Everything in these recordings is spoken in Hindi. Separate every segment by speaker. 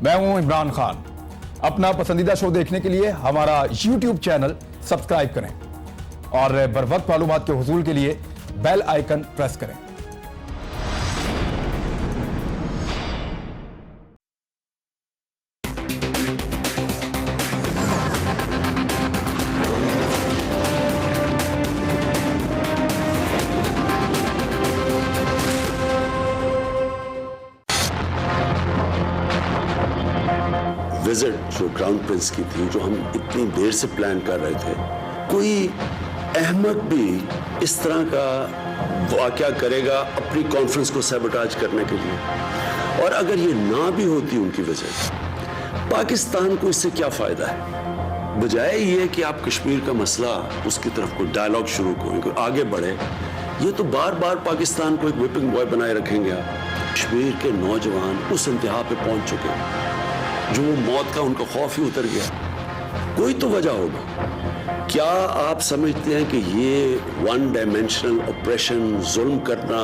Speaker 1: मैं हूं इमरान खान। अपना पसंदीदा शो देखने के लिए हमारा YouTube चैनल सब्सक्राइब करें और बर वक्त मालूमात के हुसूल के लिए बेल आइकन प्रेस करें।
Speaker 2: विजिट जो क्राउन प्रिंस की थी, जो हम इतनी देर से प्लान कर रहे थे, कोई अहमक भी इस तरह का वाकया करेगा अपनी कॉन्फ्रेंस को सैबोटाज करने के लिए। और अगर ये ना भी होती उनकी विजिट, पाकिस्तान को इससे क्या फायदा है? बजाय ये कि आप कश्मीर का मसला उसकी तरफ कोई डायलॉग शुरू करें, कोई आगे बढ़े, ये तो बार बार पाकिस्तान को एक विपिंग बॉय बनाए रखेंगे आप। कश्मीर के नौजवान उस इंतहा पे पहुंच चुके हैं जो वो मौत का उनका खौफ ही उतर गया। कोई तो वजह होगा। क्या आप समझते हैं कि ये वन डायमेंशनल ऑपरेशन, जुल्म करना,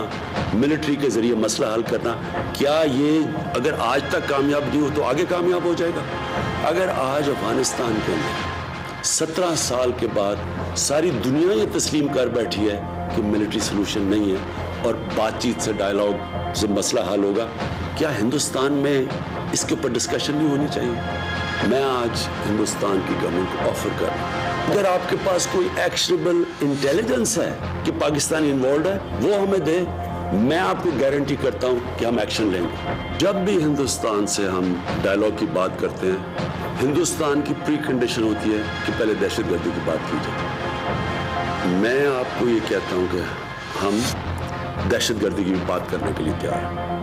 Speaker 2: मिलिट्री के जरिए मसला हल करना, क्या ये अगर आज तक कामयाब नहीं हो तो आगे कामयाब हो जाएगा? अगर आज अफगानिस्तान के अंदर 17 साल के बाद सारी दुनिया ये तस्लीम कर बैठी है कि मिलिट्री सोल्यूशन नहीं है और बातचीत से, डायलॉग से मसला हल होगा, क्या हिंदुस्तान में इसके ऊपर डिस्कशन नहीं होनी चाहिए? मैं आज हिंदुस्तान की गवर्नमेंट को ऑफर कर रहा हूं, अगर आपके पास कोई एक्शनेबल इंटेलिजेंस है कि पाकिस्तान इन्वॉल्व है, वो हमें दे। मैं आपको गारंटी करता हूं कि हम एक्शन लेंगे। जब भी हिंदुस्तान से हम डायलॉग की बात करते हैं, हिंदुस्तान की प्री कंडीशन होती है कि पहले दहशतगर्दी की बात की जाए। मैं आपको ये कहता हूं कि हम दहशतगर्दी की बात करने के लिए तैयार हैं।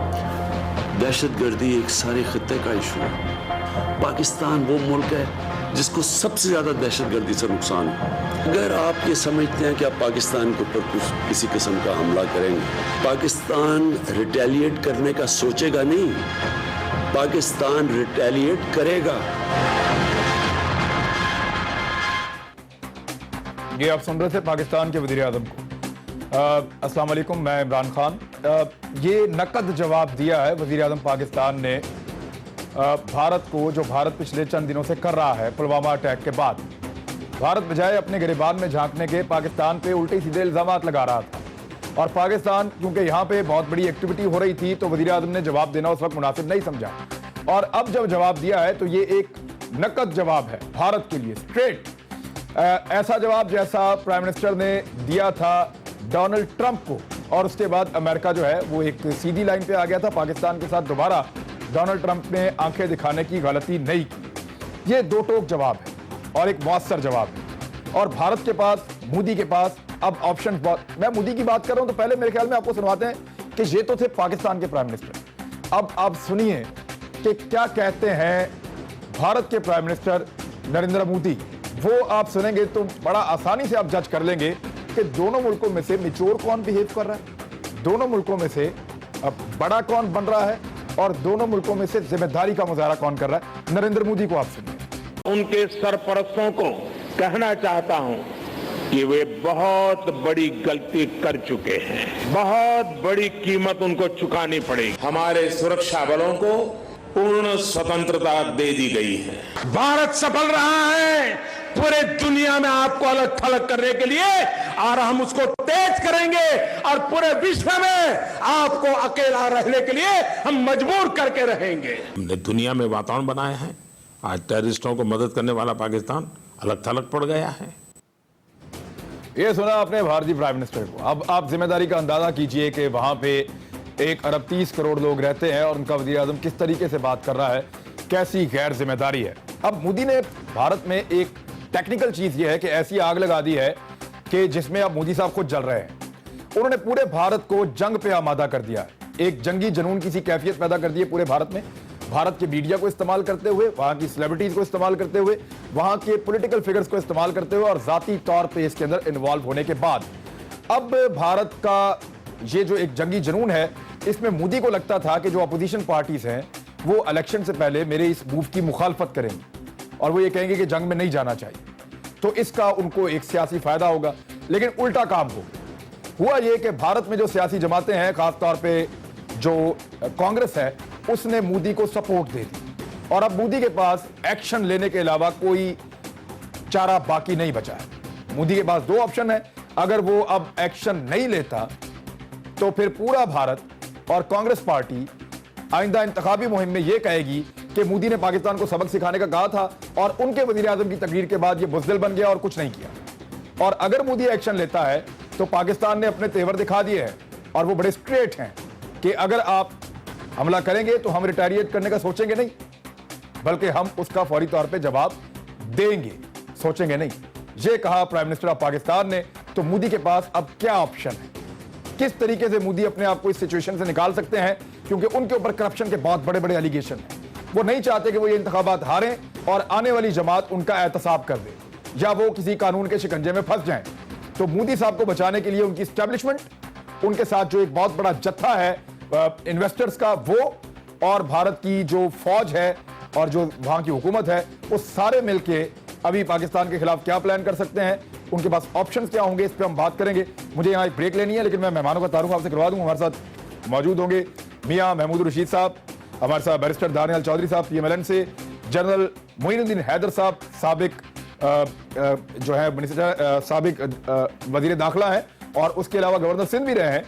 Speaker 2: दहशतगर्दी एक सारे खित्ते का इशू है। पाकिस्तान वो मुल्क है जिसको सबसे ज्यादा दहशतगर्दी से नुकसान है। अगर आप ये समझते हैं कि आप पाकिस्तान के ऊपर कुछ किसी किस्म का हमला करेंगे, पाकिस्तान रिटेलिएट करने का सोचेगा नहीं, पाकिस्तान रिटेलिएट करेगा।
Speaker 1: ये आप सुन रहे थे पाकिस्तान के वज़ीर आज़म को। अस्सलाम वालेकुम, मैं इमरान खान। ये नकद जवाब दिया है वज़ीर आज़म पाकिस्तान ने भारत को, जो भारत पिछले चंद दिनों से कर रहा है पुलवामा अटैक के बाद। भारत बजाय अपने गिरेबान में झांकने के पाकिस्तान पे उल्टे सीधे इल्जामात लगा रहा था और पाकिस्तान क्योंकि यहाँ पे बहुत बड़ी एक्टिविटी हो रही थी तो वज़ीर आज़म ने जवाब देना उस वक्त मुनासिब नहीं समझा। और अब जब जवाब दिया है तो ये एक नकद जवाब है भारत के लिए, स्ट्रेट ऐसा जवाब जैसा प्राइम मिनिस्टर ने दिया था डोनाल्ड ट्रंप को, और उसके बाद अमेरिका जो है वो एक सीधी लाइन पे आ गया था। पाकिस्तान के साथ दोबारा डोनाल्ड ट्रंप ने आंखें दिखाने की गलती नहीं की। ये दो टोक जवाब है और एक मौसर जवाब है। और भारत के पास, मोदी के पास अब ऑप्शन बहुत। मैं मोदी की बात कर रहा हूं तो पहले मेरे ख्याल में आपको सुनवाते हैं कि ये तो थे पाकिस्तान के प्राइम मिनिस्टर। अब आप सुनिए कि क्या कहते हैं भारत के प्राइम मिनिस्टर नरेंद्र मोदी। वो आप सुनेंगे तो बड़ा आसानी से आप जज कर लेंगे कि दोनों मुल्कों में से मेच्योर कौन बिहेव कर रहा है, दोनों मुल्कों में से अब बड़ा कौन बन रहा है और दोनों मुल्कों में से जिम्मेदारी का मुजाहरा कौन कर रहा है। नरेंद्र मोदी को आप सुनिए।
Speaker 3: उनके सरपरस्तों को कहना चाहता हूं कि वे बहुत बड़ी गलती कर चुके हैं, बहुत बड़ी कीमत उनको चुकानी पड़ेगी। हमारे सुरक्षा बलों को पूर्ण स्वतंत्रता दे दी गई है। भारत सफल रहा है पूरे दुनिया में आपको अलग थलग करने के लिए, और हम उसको तेज करेंगे और पूरे विश्व में आपको अकेला रहने के लिए हम मजबूर करके रहेंगे। हमने दुनिया में वातावरण बनाया है, आज टेररिस्टों को मदद करने वाला पाकिस्तान अलग थलग पड़ गया है।
Speaker 1: ये सुना आपने भारतीय प्राइम मिनिस्टर को। अब आप जिम्मेदारी का अंदाजा कीजिए कि वहां पे 1 अरब 30 करोड़ लोग रहते हैं और उनका वज़ीर आज़म किस तरीके से बात कर रहा है, कैसी गैर जिम्मेदारी है। अब मोदी ने भारत में एक टेक्निकल चीज ये है कि ऐसी आग लगा दी है कि जिसमें अब मोदी साहब खुद जल रहे हैं। उन्होंने पूरे भारत को जंग पे आमादा कर दिया है, एक जंगी जुनून की सी कैफियत पैदा कर दी है पूरे भारत में। भारत के मीडिया को इस्तेमाल करते हुए, वहां की सेलिब्रिटीज को इस्तेमाल करते हुए, वहां के पॉलिटिकल फिगर्स को इस्तेमाल करते हुए और जाती तौर पे इसके अंदर इन्वॉल्व होने के बाद अब भारत का ये जो एक जंगी जुनून है, इसमें मोदी को लगता था कि जो अपोजिशन पार्टीज हैं वो इलेक्शन से पहले मेरे इस मूव की मुखालफत करेंगे और वो ये कहेंगे कि जंग में नहीं जाना चाहिए, तो इसका उनको एक सियासी फायदा होगा। लेकिन उल्टा काम हो हुआ ये कि भारत में जो सियासी जमातें हैं, खासतौर पे जो कांग्रेस है, उसने मोदी को सपोर्ट दे दी और अब मोदी के पास एक्शन लेने के अलावा कोई चारा बाकी नहीं बचा है। मोदी के पास दो ऑप्शन है, अगर वो अब एक्शन नहीं लेता तो फिर पूरा भारत और कांग्रेस पार्टी आइंदा इंतखाबी मुहिम में यह कहेगी कि मोदी ने पाकिस्तान को सबक सिखाने का कहा था और उनके वजीर आजम की तकरीर के बाद यह बुज़दिल बन गया और कुछ नहीं किया। और अगर मोदी एक्शन लेता है तो पाकिस्तान ने अपने तेवर दिखा दिए हैं और वो बड़े स्ट्रेट हैं कि अगर आप हमला करेंगे तो हम रिटेलिएट करने का सोचेंगे नहीं, बल्कि हम उसका फौरी तौर पे जवाब देंगे, सोचेंगे नहीं। यह कहा प्राइम मिनिस्टर ऑफ पाकिस्तान ने। तो मोदी के पास अब क्या ऑप्शन है, किस तरीके से मोदी अपने आप को इस सिचुएशन से निकाल सकते हैं, क्योंकि उनके ऊपर करप्शन के बहुत बड़े बड़े एलिगेशन हैं। वो नहीं चाहते कि वो ये इंतखाबात हारें और आने वाली जमात उनका एहतसाब कर दे या वो किसी कानून के शिकंजे में फंस जाएं। तो मोदी साहब को बचाने के लिए उनकी एस्टैब्लिशमेंट, उनके साथ जो एक बहुत बड़ा जत्था है इन्वेस्टर्स का, वो और भारत की जो फौज है और जो वहां की हुकूमत है, वो सारे मिलके अभी पाकिस्तान के खिलाफ क्या प्लान कर सकते हैं, उनके पास ऑप्शंस क्या होंगे, इस पर हम बात करेंगे। मुझे यहाँ एक ब्रेक लेनी है, लेकिन मैं मेहमानों का तारुफ आपसे करवा दूंगा। हमारे साथ मौजूद होंगे मियां महमूद रशीद साहब, हमारे साथ बैरिस्टर दानियाल चौधरी साहब PMLN से, जनरल मोइनुद्दीन हैदर साहब साबिक जो है मिनिस्टर साबिक वजीर दाखिला है और उसके अलावा गवर्नर सिंध भी रहे हैं,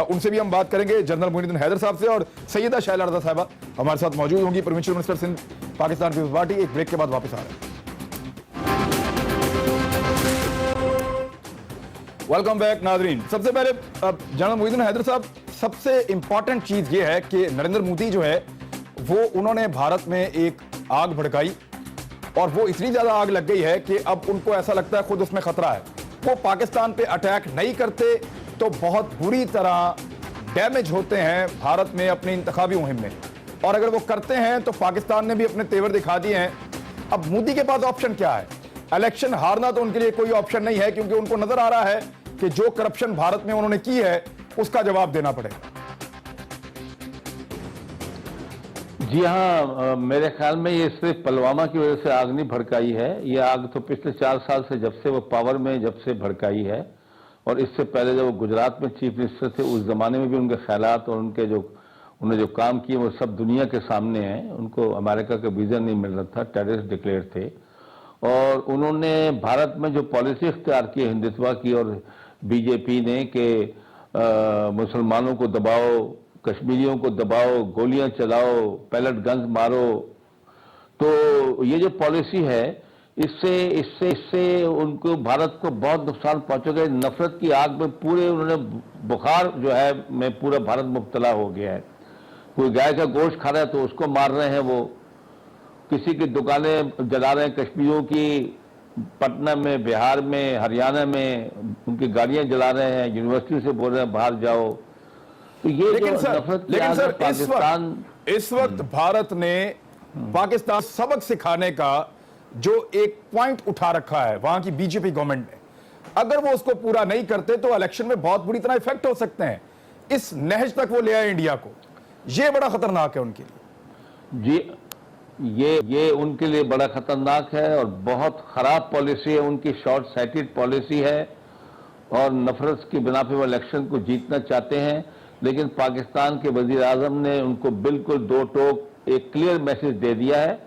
Speaker 1: उनसे भी हम बात करेंगे, जनरल मोइनुद्दीन हैदर साहब से। और सैयदा शाइला रज़ा साहिबा हमारे साथ मौजूद होंगी, प्रोविंशियल मिनिस्टर सिंध, पाकिस्तान पीपल्स पार्टी। एक ब्रेक के बाद वापस आ रहे हैं। वेलकम बैक नाजरीन। सबसे पहले जनरल मोइनुद्दीन हैदर साहब, सबसे इंपॉर्टेंट चीज ये है कि नरेंद्र मोदी जो है वो उन्होंने भारत में एक आग भड़काई और वो इतनी ज्यादा आग लग गई है कि अब उनको ऐसा लगता है खुद उसमें खतरा है। वो पाकिस्तान पे अटैक नहीं करते तो बहुत बुरी तरह डैमेज होते हैं भारत में अपनी इंतखाबी मुहिम में, और अगर वो करते हैं तो पाकिस्तान ने भी अपने तेवर दिखा दिए हैं। अब मोदी के पास ऑप्शन क्या है? इलेक्शन हारना तो उनके लिए कोई ऑप्शन नहीं है, क्योंकि उनको नजर आ रहा है कि जो करप्शन भारत में उन्होंने की है उसका जवाब देना पड़ेगा।
Speaker 4: जी हाँ, मेरे ख्याल में ये सिर्फ पुलवामा की वजह से आग नहीं भड़काई है। ये आग तो पिछले 4 साल से जब से वो पावर में जब से भड़काई है, और इससे पहले जब वो गुजरात में चीफ मिनिस्टर थे उस जमाने में भी उनके ख्यालात और उन्होंने जो काम किए वो सब दुनिया के सामने हैं। उनको अमेरिका का वीजा नहीं मिल रहा था, टेररिस्ट डिक्लेयर थे, और उन्होंने भारत में जो पॉलिसी इख्तियार की हिंदुत्व की और बीजेपी ने कि मुसलमानों को दबाओ, कश्मीरियों को दबाओ, गोलियां चलाओ, पैलेट गन्स मारो, तो ये जो पॉलिसी है इससे उनको भारत को बहुत नुकसान पहुंचेगा। नफरत की आग में पूरे उन्होंने बुखार जो है में पूरा भारत मुब्तला हो गया है। कोई गाय का गोश्त खा रहा है तो उसको मार रहे हैं, वो किसी की दुकानें जला रहे हैं कश्मीरियों की, पटना में, बिहार में, हरियाणा में उनकी गाड़ियां जला रहे हैं, यूनिवर्सिटी से बोल रहे हैं बाहर जाओ। तो ये
Speaker 1: लेकिन सर
Speaker 4: पाकिस्तान
Speaker 1: इस वक्त भारत ने पाकिस्तान सबक सिखाने का जो एक पॉइंट उठा रखा है वहां की बीजेपी गवर्नमेंट ने, अगर वो उसको पूरा नहीं करते तो इलेक्शन में बहुत बुरी तरह इफेक्ट हो सकते हैं। इस नहज तक वो ले आए इंडिया को, ये बड़ा खतरनाक है उनके लिए।
Speaker 4: जी, ये उनके लिए बड़ा खतरनाक है और बहुत खराब पॉलिसी है उनकी, शॉर्ट साइटेड पॉलिसी है, और नफरत की बिना पे वो इलेक्शन को जीतना चाहते हैं। लेकिन पाकिस्तान के वजीर आजम ने उनको बिल्कुल दो टोक एक क्लियर मैसेज दे दिया है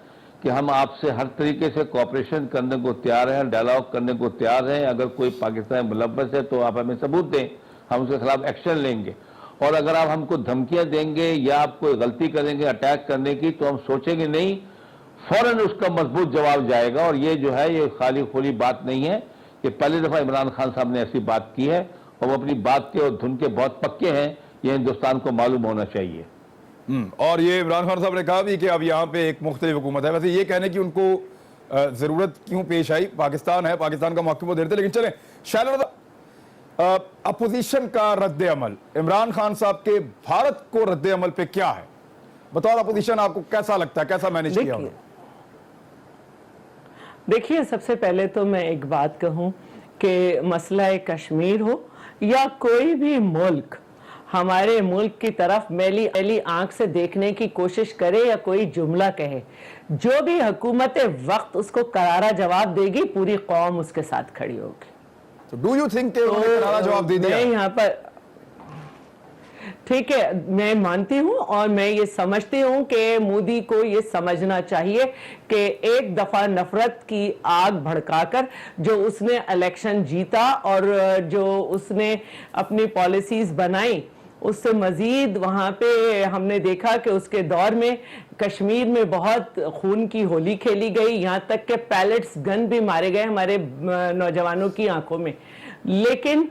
Speaker 4: कि हम आपसे हर तरीके से कोऑपरेशन करने को तैयार हैं, डायलॉग करने को तैयार हैं। अगर कोई पाकिस्तान मुलव्वस है तो आप हमें सबूत दें, हम उसके खिलाफ एक्शन लेंगे, और अगर आप हमको धमकियां देंगे या आप कोई गलती करेंगे अटैक करने की तो हम सोचेंगे नहीं, फौरन उसका मजबूत जवाब जाएगा। और ये जो है ये खाली खोली बात नहीं है कि पहली दफा इमरान खान साहब ने ऐसी बात की है, और वो अपनी बात के और धुन के बहुत पक्के हैं, ये हिंदुस्तान को मालूम होना चाहिए।
Speaker 1: और ये इमरान खान साहब ने कहा भी कि अब यहाँ पे एक मुख्तलिफ हुकूमत है। वैसे ये कहने की उनको जरूरत क्यों पेश आई, पाकिस्तान है, पाकिस्तान का मौक़िफ़ वो दे रहे थे। लेकिन चलें शायद अपोजिशन का रद्द अमल, इमरान खान साहब के भारत को रद्द अमल पे क्या है, बतौर अपोजिशन आपको कैसा लगता है, कैसा मैनेज किया होगा?
Speaker 5: देखिए, सबसे पहले तो मैं एक बात कहूं कि मसला कश्मीर हो या कोई भी मुल्क हमारे मुल्क की तरफ मैली आंख से देखने की कोशिश करे या कोई जुमला कहे, जो भी हुकूमत वक्त उसको करारा जवाब देगी, पूरी कौम उसके साथ खड़ी होगी।
Speaker 1: डू यू थिंक करारा जवाब दे दिया?
Speaker 5: यहाँ पर ठीक है, मैं मानती हूं और मैं ये समझती हूं कि मोदी को ये समझना चाहिए कि एक दफा नफरत की आग भड़काकर जो उसने इलेक्शन जीता और जो उसने अपनी पॉलिसीज बनाई, उससे मजीद वहाँ पे हमने देखा कि उसके दौर में कश्मीर में बहुत खून की होली खेली गई, यहाँ तक के पैलेट्स गन भी मारे गए हमारे नौजवानों की आंखों में। लेकिन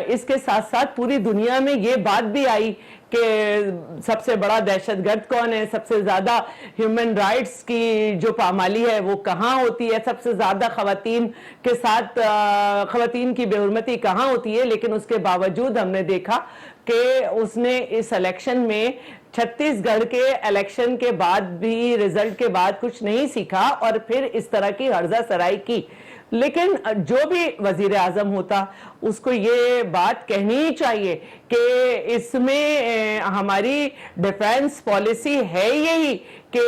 Speaker 5: इसके साथ साथ पूरी दुनिया में ये बात भी आई कि सबसे बड़ा दहशतगर्द कौन है, सबसे ज्यादा ह्यूमन राइट्स की जो पामाली है वो कहाँ होती है, सबसे ज्यादा खवातीन के साथ खवातीन की बेहुरमती कहाँ होती है। लेकिन उसके बावजूद हमने देखा कि उसने इस इलेक्शन में छत्तीसगढ़ के इलेक्शन के बाद भी, रिजल्ट के बाद कुछ नहीं सीखा और फिर इस तरह की हर्जा सराई की। लेकिन जो भी वजीर आजम होता उसको ये बात कहनी ही चाहिए कि इसमें हमारी डिफेंस पॉलिसी है यही कि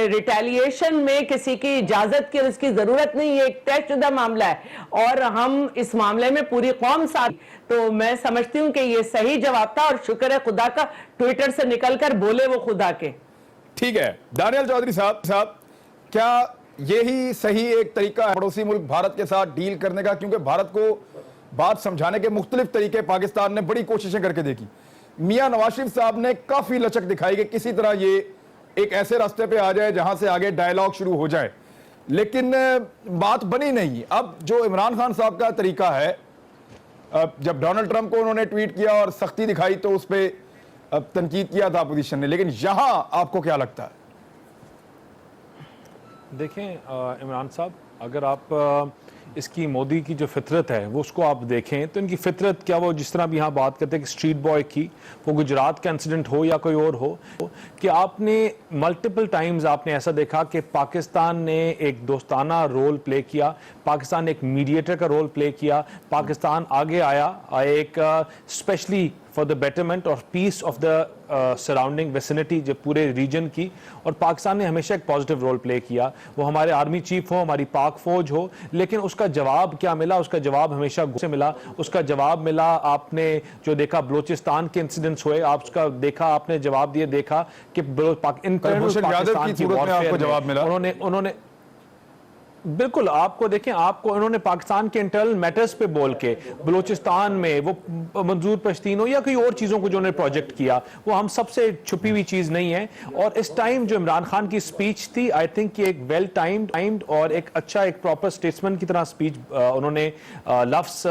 Speaker 5: रिटेलिएशन में किसी की इजाजत की उसकी जरूरत नहीं है, एक तयशुदा मामला है और हम इस मामले में पूरी कौम साथ। तो मैं समझती हूं कि ये सही जवाब था और शुक्र है खुदा का ट्विटर से निकलकर बोले वो खुदा के।
Speaker 1: ठीक है दानियल चौधरी साहब, क्या यही सही एक तरीका है पड़ोसी मुल्क भारत के साथ डील करने का? क्योंकि भारत को बात समझाने के मुख्तलिफ तरीके पाकिस्तान ने बड़ी कोशिशें करके देखी। मियां नवाज शरीफ साहब ने काफी लचक दिखाई कि किसी तरह ये एक ऐसे रास्ते पे आ जाए जहां से आगे डायलॉग शुरू हो जाए, लेकिन बात बनी नहीं। अब जो इमरान खान साहब का तरीका है, जब डोनाल्ड ट्रंप को उन्होंने ट्वीट किया और सख्ती दिखाई तो उस पर तनकीद किया था अपोजिशन ने, लेकिन यहां आपको क्या लगता है?
Speaker 6: देखें इमरान साहब, अगर आप इसकी मोदी की जो फितरत है वो उसको आप देखें तो इनकी फितरत क्या, वो जिस तरह भी यहाँ बात करते हैं कि स्ट्रीट बॉय की, वो गुजरात का इंसिडेंट हो या कोई और हो, कि आपने मल्टीपल टाइम्स आपने ऐसा देखा कि पाकिस्तान ने एक दोस्ताना रोल प्ले किया, पाकिस्तान ने एक मीडिएटर का रोल प्ले किया, पाकिस्तान आगे आया एक स्पेशली फॉर द बेटरमेंट और peace of the surrounding vicinity जो पूरे रीजन की, और पाकिस्तान ने हमेशा एक पॉजिटिव रोल प्ले किया, वो हमारे आर्मी चीफ हो, हमारी पाक फौज हो। लेकिन उसका जवाब क्या मिला? उसका जवाब हमेशा गुस्से मिला। उसका जवाब मिला, आपने जो देखा बलूचिस्तान के इंसिडेंट्स हुए, आप उसका देखा, आपने जवाब दिए, देखा कि उन्होंने बिल्कुल आपको देखें, आपको उन्होंने पाकिस्तान के इंटरनल मैटर्स पे बोल के बलूचिस्तान में वो मंजूर पश्तीन हो या कोई और चीज़ों को जो उन्होंने प्रोजेक्ट किया, वो हम सबसे छुपी हुई चीज़ नहीं है। और इस टाइम जो इमरान खान की स्पीच थी, आई थिंक कि एक वेल टाइम्ड और एक अच्छा एक प्रॉपर स्टेट्समैन की तरह स्पीच उन्होंने लफ्ज़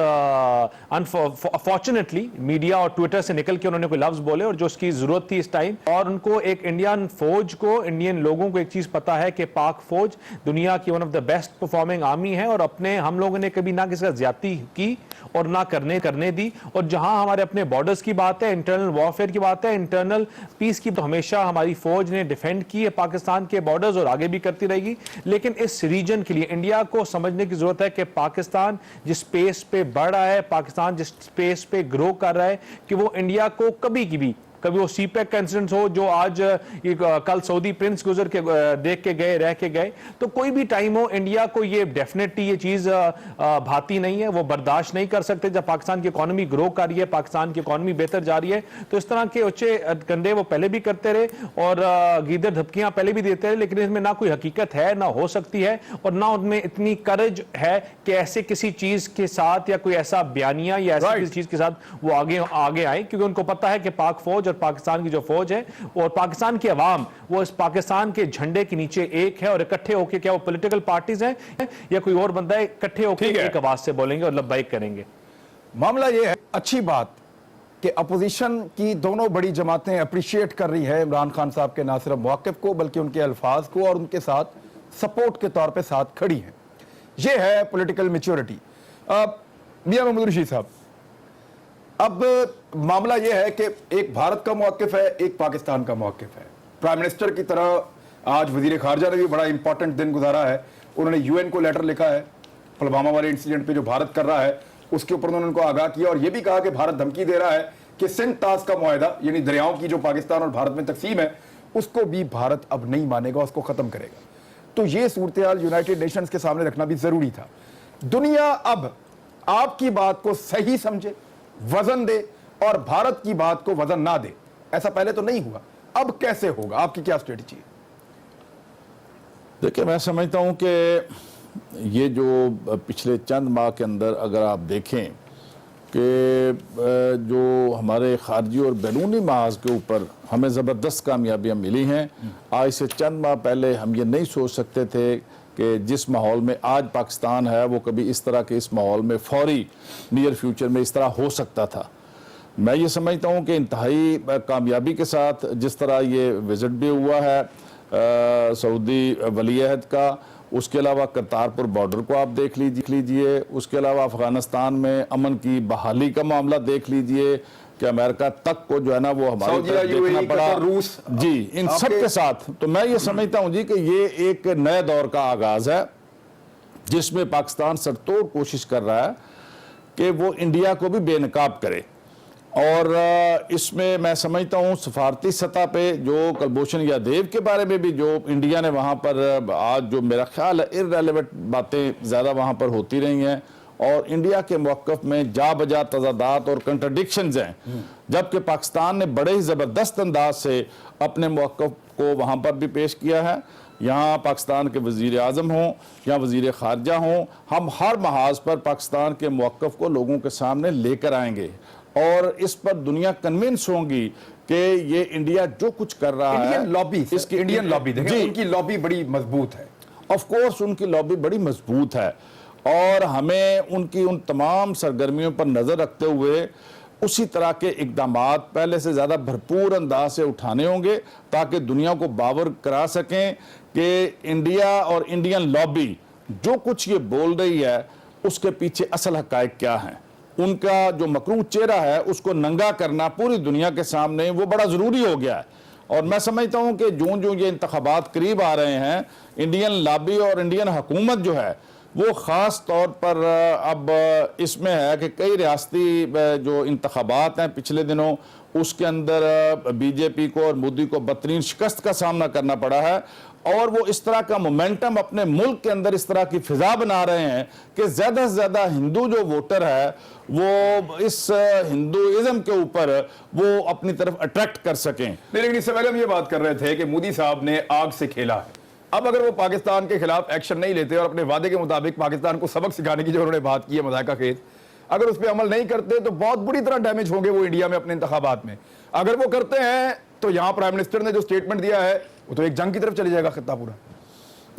Speaker 6: अनफॉर्चुनेटली मीडिया और ट्विटर से निकल के उन्होंने कोई लफ्ज़ बोले और जो उसकी ज़रूरत थी इस टाइम। और उनको एक इंडियन फौज को, इंडियन लोगों को एक चीज़ पता है कि पाक फौज दुनिया की one of the best performing army है और अपने हम लोगों ने कभी ना किसी का ज्यादती की और ना करने दी। और जहां हमारे अपने बॉर्डर्स की बात है, इंटरनल वॉरफेयर की बात है, इंटरनल पीस की, तो हमेशा हमारी फौज ने डिफेंड की है पाकिस्तान के बॉर्डर्स और आगे भी करती रहेगी। लेकिन इस रीजन के लिए इंडिया को समझने की जरूरत है कि पाकिस्तान जिस स्पेस पे बढ़ रहा है, पाकिस्तान जिस स्पेस पे ग्रो कर रहा है, कि वो इंडिया को कभी वो सीपैक का इंसिडेंट हो जो आज कल सऊदी प्रिंस गुजर के देख के गए, रह के गए, तो कोई भी टाइम हो, इंडिया को ये डेफिनेटली ये चीज भाती नहीं है, वो बर्दाश्त नहीं कर सकते। जब पाकिस्तान की इकोनॉमी ग्रो कर रही है, पाकिस्तान की इकोनॉमी बेहतर जा रही है, तो इस तरह के ऊंचे कंधे वो पहले भी करते रहे और गीदर धपकियां पहले भी देते रहे, लेकिन इसमें ना कोई हकीकत है, ना हो सकती है, और ना उनमें इतनी करज है कि ऐसे किसी चीज के साथ या कोई ऐसा बयानिया या ऐसी किसी चीज के साथ वो आगे आए, क्योंकि उनको पता है कि पाक फौज पाकिस्तान की जो फौज है और पाकिस्तान की अवाम वो इस पाकिस्तान के झंडे के नीचे एक है, और इकट्ठे होकर, क्या वो पॉलिटिकल पार्टीज हैं या कोई और बंदा है, इकट्ठे होकर एक आवाज से बोलेंगे और लब्बाइक करेंगे।
Speaker 1: मामला ये है, अच्छी बात कि अपोजिशन की दोनों बड़ी जमातें अप्रिशिएट कर रही है इमरान खान साहब के ना सिर्फ मौक़िफ़ को बल्कि उनके अल्फाज को, और उनके साथ सपोर्ट के तौर पे साथ खड़ी हैं। ये है पॉलिटिकल मैच्योरिटी। मियां महमूद रशीद साहब, अब मामला यह है कि एक भारत का मौक़िफ़ है, एक पाकिस्तान का मौक़िफ़ है। प्राइम मिनिस्टर की तरह आज वज़ीर ख़ारजा ने भी बड़ा इंपॉर्टेंट दिन गुजारा है। उन्होंने यूएन को लेटर लिखा है पुलवामा वाले इंसिडेंट पे जो भारत कर रहा है उसके ऊपर उन्होंने उनको आगाह किया, और यह भी कहा कि भारत धमकी दे रहा है कि सिंध तास का मुआहदा, यानी दरियाओं की जो पाकिस्तान और भारत में तकसीम है, उसको भी भारत अब नहीं मानेगा, उसको ख़त्म करेगा। तो ये सूरत हाल यूनाइटेड नेशंस के सामने रखना भी ज़रूरी था। दुनिया अब आपकी बात को सही समझे, वजन दे, और भारत की बात को वजन ना दे। ऐसा पहले तो नहीं हुआ, अब कैसे होगा? आपकी क्या स्ट्रेटजी है?
Speaker 7: देखिए, मैं समझता हूं कि ये जो पिछले चंद माह के अंदर अगर आप देखें कि जो हमारे खारजी और बैरूनी महाज के ऊपर हमें ज़बरदस्त कामयाबियाँ मिली हैं। आज से चंद माह पहले हम ये नहीं सोच सकते थे कि जिस माहौल में आज पाकिस्तान है वो कभी इस तरह के इस माहौल में फौरी नियर फ्यूचर में इस तरह हो सकता था। मैं ये समझता हूँ कि इंतहाई कामयाबी के साथ जिस तरह ये विज़िट भी हुआ है सऊदी वली अहद का, उसके अलावा करतारपुर बॉर्डर को आप देख लीजिए, उसके अलावा अफगानिस्तान में अमन की बहाली का मामला देख लीजिए कि अमेरिका तक को जो है ना वो हमारी तरफ देखना पड़ा,
Speaker 1: रूस
Speaker 7: जी, इन सब के साथ। तो मैं ये समझता हूँ जी कि ये एक नए दौर का आगाज है जिसमें पाकिस्तान सरतोड़ कोशिश कर रहा है कि वो इंडिया को भी बेनकाब करे। और इसमें मैं समझता हूँ सफारती सतह पे जो कुलभूषण यादव के बारे में भी जो इंडिया ने वहाँ पर आज जो मेरा ख्याल है इररेलेवेंट बातें ज़्यादा वहाँ पर होती रही हैं और इंडिया के मौक़िफ़ में जा बजा तज़ादात और कंट्रडिक्शंस हैं, जबकि पाकिस्तान ने बड़े ही ज़बरदस्त अंदाज से अपने मौक़िफ़ को वहाँ पर भी पेश किया है। यहाँ पाकिस्तान के वज़ीर आज़म हों या वज़ीर ख़ारजा हों, हम हर महाज पर पाकिस्तान के मौक़िफ़ को लोगों के सामने लेकर आएंगे और इस पर दुनिया कन्विंस होंगी कि ये इंडिया जो कुछ कर रहा है,
Speaker 1: इंडियन लॉबी, इसकी इंडियन लॉबी देखें, उनकी लॉबी बड़ी मजबूत है।
Speaker 7: ऑफ कोर्स उनकी लॉबी बड़ी मजबूत है और हमें उनकी उन तमाम सरगर्मियों पर नज़र रखते हुए उसी तरह के इक़दामात पहले से ज़्यादा भरपूर अंदाज से उठाने होंगे ताकि दुनिया को बावर करा सकें कि इंडिया और इंडियन लॉबी जो कुछ ये बोल रही है उसके पीछे असल हक़ाइक़ क्या हैं। उनका जो मकरूह चेहरा है उसको नंगा करना पूरी दुनिया के सामने वो बड़ा ज़रूरी हो गया है। और मैं समझता हूँ कि जो जो ये इंतखाबात करीब आ रहे हैं, इंडियन लॉबी और इंडियन हुकूमत जो है वो ख़ास तौर पर अब इसमें है कि कई रियासती जो इंतखाबात हैं पिछले दिनों उसके अंदर बीजेपी को और मोदी को बदतरीन शिकस्त का सामना करना पड़ा है और वो इस तरह का मोमेंटम अपने मुल्क के अंदर इस तरह की फिजा बना रहे हैं कि ज़्यादा से ज़्यादा हिंदू जो वोटर है वो इस हिंदुइज्म के ऊपर वो अपनी तरफ अट्रैक्ट कर सकें।
Speaker 1: लेकिन इससे पहले हम ये बात कर रहे थे कि मोदी साहब ने आग से खेला है। अब अगर वो पाकिस्तान के खिलाफ एक्शन नहीं लेते और अपने वादे के मुताबिक पाकिस्तान को सबक सिखाने की जो उन्होंने बात की है मज़ाक़ा खेज, अगर उस पर अमल नहीं करते तो बहुत बुरी तरह डैमेज होंगे वो इंडिया में अपने इंतखाबात में। अगर वो करते हैं तो यहाँ प्राइम मिनिस्टर ने जो स्टेटमेंट दिया है वो तो एक जंग की तरफ चले जाएगा खित्ता पूरा।